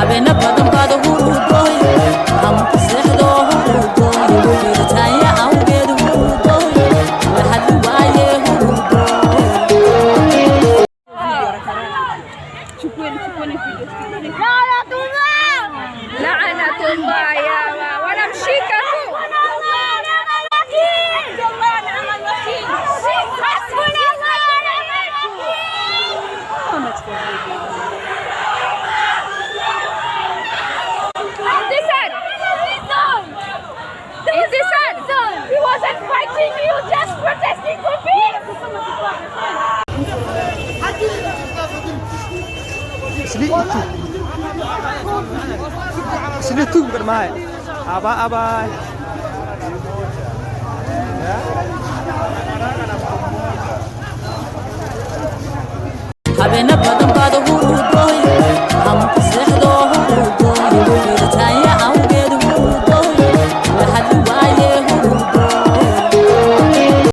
habeena badan baad hurudoy hamka seexdo hurudoy fiirtaaya awgeed hurudoy la hadli waaye hurudoy لعنة الله يا ونمشيكم حسبنا الله Intisar, he wasn't fighting you, just protesting for peace. Sini tuh bermain. Apa? habeena badan